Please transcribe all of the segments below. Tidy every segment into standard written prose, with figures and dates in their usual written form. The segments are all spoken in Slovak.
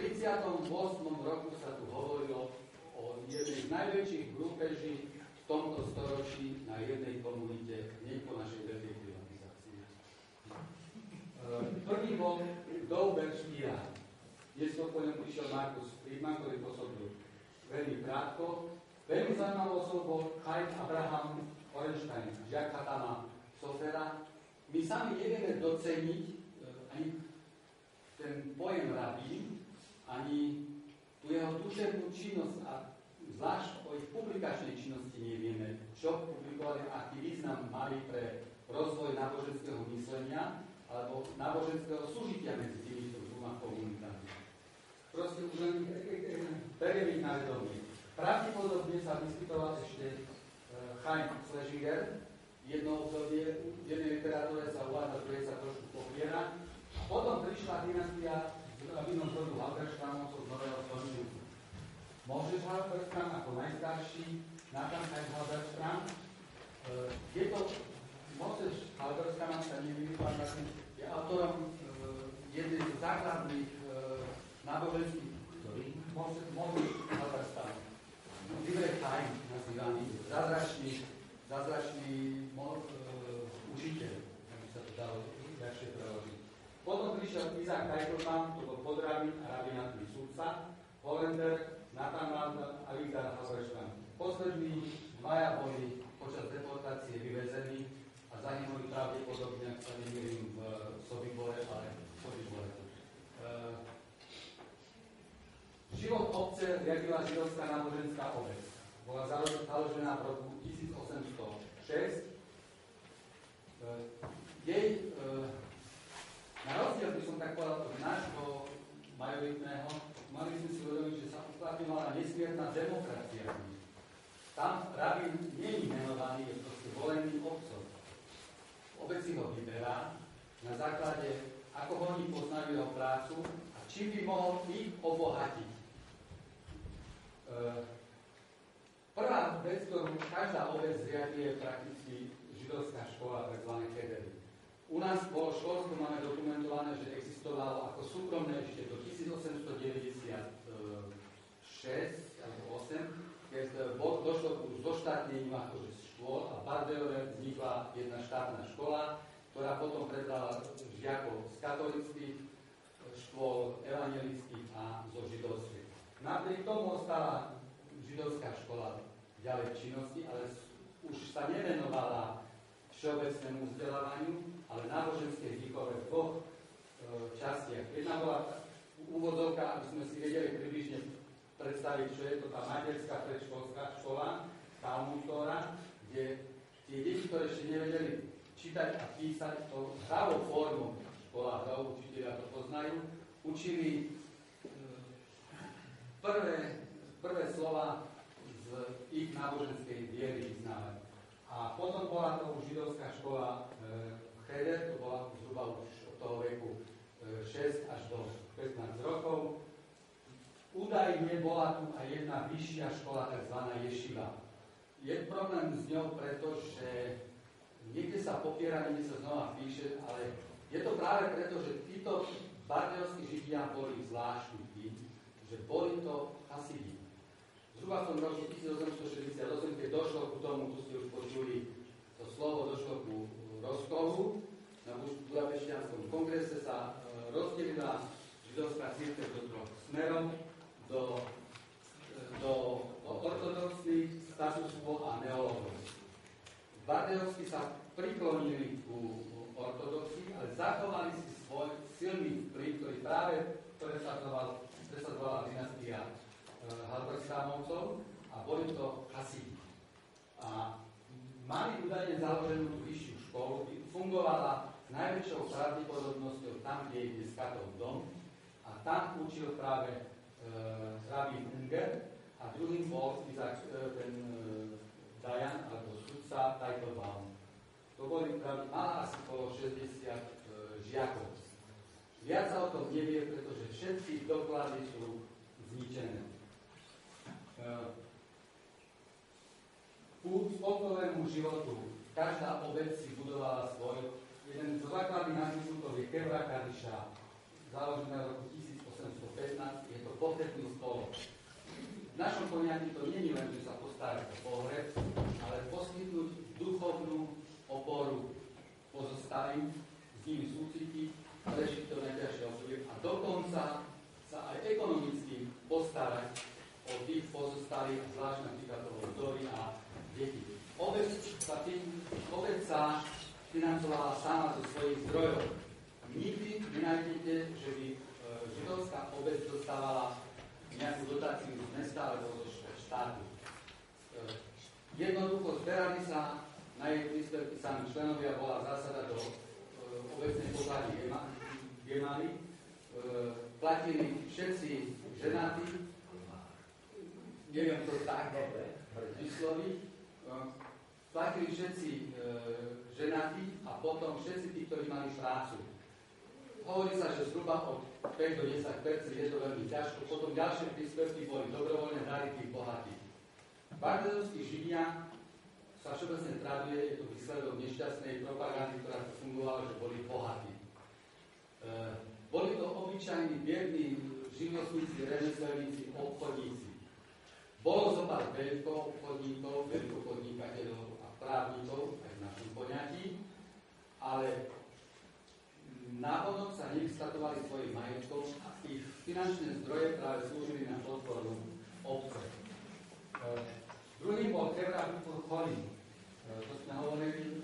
38. roku sa tu hovorilo o jednej z najväčších grúpeží v tomto storočí na jednej komunite, nie po našej veľkej privatizácii. Prvý bol Doubert Špírák. Neskôr po ňom prišiel Markus Friedman, ktorý pôsobil veľmi krátko. Veľmi zaujímavou osobou bol Chaim Abraham Orenstein, žiak Chatama Sofera. My sami nevieme doceniť ani ten pojem rabín, ani tú jeho duševnú činnosť a zvlášť o ich publikačnej činnosti nevieme, čo publikovali, aký význam mali pre rozvoj náboženského myslenia alebo náboženského súžitia medzi týmito dvoma komunitami. Proste už len beriem ich na vedomie. Pravdepodobne sa vyskytoval ešte Chaim Schlesinger, jedno obdobie, v jednej literatúre sa uvádza, že sa trošku popiera. A potom prišla dynastia s rabínom z rodu Halberštámovcov z Nového Sloničenca. Moses Halberstrám ako najstarší, Nathan Chaim Halberstrám. Je to Moses Halberstrám, sa nevypadá, je autorom jednej z základných náboženských, ktorý Moses Halberstrám. Libre Chaim nazývaný, zázračný učiteľ, aby sa to dalo ľahšie preložiť. Potom prišiel Isaac Teitelbaum, to bol podrabín a rabinátny súdca, Hollander, Nathan Waldman a Victor Halberstrám. Poslední dvaja boli počas deportácie vyvezení a zahynuli pravdepodobne, ak sa nemýlim, v Sobibore, ale v Sobibore. Život obce riadila židovská náboženská obec. Bola založená v roku 1806. Jej na rozdiel, by som tak povedal, od nášho majoritného, mali sme si uvedomiť, že sa uplatňovala nesmierna demokracia. Tam rabín nie je menovaný, je proste volený obcom. Obec si ho vyberá na základe, ako oni poznajú jeho prácu a čím by mohol ich obohatiť. Prvá vec, ktorú každá obec zriadí, je prakticky židovská škola, tzv. Cheder. U nás bolo školstvo, máme dokumentované, že existovalo ako súkromné ešte do 1896 alebo 8, keď došlo k zoštátnením akože škôl a v Bardejove vznikla jedna štátna škola, ktorá potom prebrala žiakov z katolických škôl, evangelických a zo židovských. Napriek tomu ostala židovská škola ďalej v činnosti, ale už sa nevenovala všeobecnému vzdelávaniu, ale náboženské jazykové v dvoch častiach. Jedna bola úvodzovka, aby sme si vedeli približne predstaviť, čo je to tá materská predškolská škola, Talmud Tóra, kde tie deti, ktoré ešte nevedeli čítať a písať to hravou formou, škola hrov, učiteľia to poznajú, učili prvé slova z ich náboženskej viery vyznávať. A potom bola to už židovská škola Cheder, to bola zhruba už od toho veku 6 až do 15 rokov. Údajne bola tu aj jedna vyššia škola, tzv. Ješiva. Je problém s ňou, pretože niekde sa popiera, niekde sa znova píše, ale je to práve preto, že títo bardejovskí židia boli zvláštni tým, že boli to Hasidi. Zhruba v tom roku 1868, keď došlo ku tomu, tu ste už počuli, to slovo došlo ku rozkolu. Na Budapešťanskom kongrese sa rozdelila židovská cirkev do troch smerov, do ortodoxných, status quo a neologov. Bardejovskí sa priklonili ku ortodoxii, ale zachovali si svoj silný vplyv, ktorý práve presadzovala dynastia Halberstrámovcov a boli to Hasidi. A mali údajne založenú tú vyššiu školu, fungovala s najväčšou pravdepodobnosťou tam, kde je dnes Katov dom, a tam učil práve rabín Unger a druhým bol ten Dajan alebo sudca Teitelbaum. To boli mala asi okolo 60 žiakov. Viac sa o tom nevie, pretože všetky doklady sú zničené. Ku spolkovému životu každá obec si budovala svoj. Jeden zo základných nápisútov je Kebra Kadiša, založená v roku 1815. Je to V našom poňatí to nie je len, že sa postarať o pohreb, ale poskytnúť duchovnú oporu pozostalým, s nimi súcitiť, rešiť to najťažšie obdobie a dokonca sa aj ekonomicky postarať o tých pozostalých, zvlášť napríklad o vdory a deti. Obec sa financovala sama zo svojich zdrojov. Nikdy nenájdete, že by židovská obec dostávala nejakú dotáciu z mesta alebo zo štátu. Jednoducho zberali sa na jej príspevky sami členovia, bola zásada do obecnej pokladní Gemali. Platili všetci ženatí, neviem to tak vysloviť, platili všetci ženatí a potom všetci tí, ktorí mali prácu. Hovorí sa, že zhruba od 5 do 10% je to veľmi ťažko. Potom ďalšie príspevky boli dobrovoľné dary tých bohatých. Bardejovskí Židia sa všeobecne traduje, je to výsledok nešťastnej propagandy, ktorá fungovala, že boli bohatí. Boli to obyčajní, biední živnostníci, remeselníci, obchodníci. Bolo zo pár veľkoobchodníkov, veľkopodnikateľov a právnikov, aj v našom poňatí, ale návodom sa nevysklatovali svojich majetkov a ich finančné zdroje práve slúžili na podporu obce. Druhým bol Chevra Bipur Cholim. To sme hovorili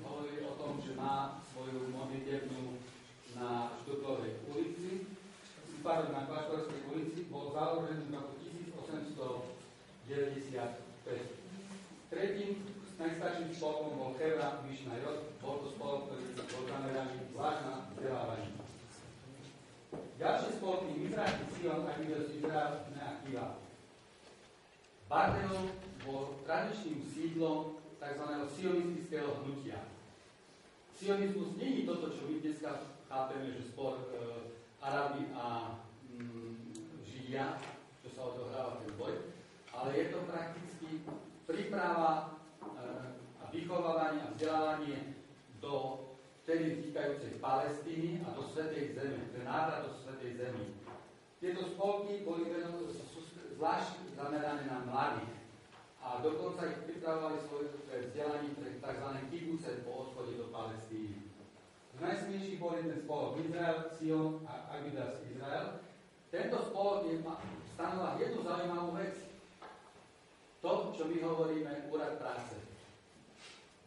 o tom, že má svoju modlitebňu na Štutlovej ulici, na Kláštorskej ulici, bol založený v roku 1895. Tretím najstarším spolkom bol Chevra Mišna Jod, bol to spolok, ktorý bol zameraný zvlášť na vzdelávanie. Ďalšie spolky Mizrahi, Sion, Agidos, Izrael, Neakiva. Bardejov bol tradičným sídlom tzv. Sionistického hnutia. Sionizmus nie je toto, čo my dneska chápeme, že spor Arabi a Židia, čo sa odohráva ten boj, ale je to prakticky príprava a vychovávanie a vzdelávanie do vtedy vznikajúcej Palestíny a do Svätej Zeme, pre návrat do Svätej Zemi. Tieto spolky boli zvlášť zamerané na mladých a dokonca ich pripravovali svoje vzdelanie pre tzv. Kibuce po odchode do Palestíny. Najsmiejší bol jeden spolok Izrael, Sion a Agidas Izrael. Tento spolok stanoval jednu zaujímavú vec. To, čo my hovoríme, úrad práce.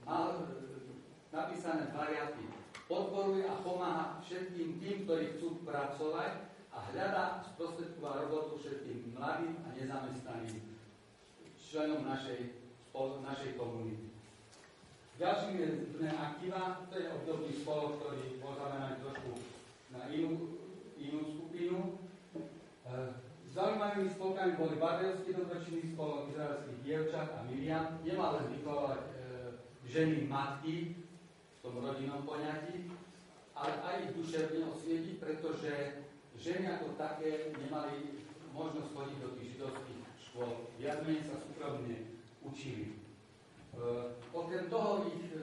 Mal napísané dva riadky. Podporuje a pomáha všetkým tým, ktorí chcú pracovať a hľadá sprostredková robotu všetkým mladým a nezamestnaným členom našej komunity. Ďalším je Akiva, to je obdobný spolok, ktorý bol zameraný trošku na inú skupinu. Zaujímavými spolkami boli Bardejovský dobročinný spolok izraelských dievčat a Miriam. Nemal len vychovávať ženy matky v tom rodinnom poňatí, ale aj ich duševne osvietiť, pretože ženy ako také nemali možnosť chodiť do tých židovských škôl. Viac menej sa súkromne učili. Okrem toho ich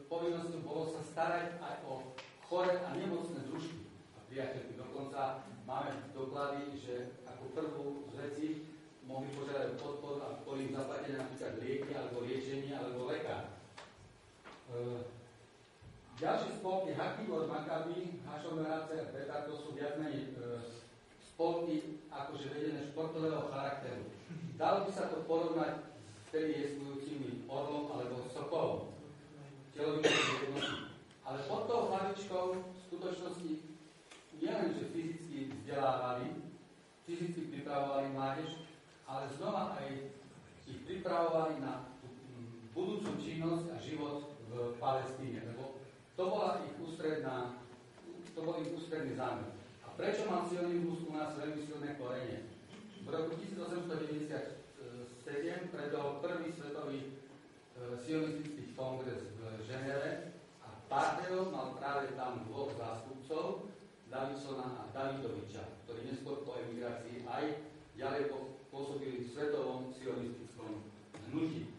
povinnosťou bolo sa starať aj o chore a nemocné družky a priateľky. Dokonca máme doklady, že ako prvú z vecí mohli požiadať podporu a boli im zaplatené napríklad lieky, alebo liečenie, alebo lekár. Ďalší spolky Hakibor, Makabi, Hašomeráce a Petar, to sú viac menej spolky akože vedené športového charakteru. Dalo by sa to porovnať s vtedy jestvujúcimi orlom alebo sokolom. Telovými jednotky. Ale pod tou hlavičkou v skutočnosti nielen, že fyzicky vzdelávali, fyzicky pripravovali mládež, ale znova aj ich pripravovali na budúcu činnosť a život v Palestíne, lebo to bol ich ústredný zámer. A prečo mal sionizmus u nás veľmi silné korene? V roku 1897 predol prvý svetový sionistický kongres v Ženeve a Bardejov mal práve tam dvoch zástupcov, Davidsona a Davidoviča, ktorí neskôr po emigrácii aj ďalej pôsobili v svetovom sionistickom hnutí.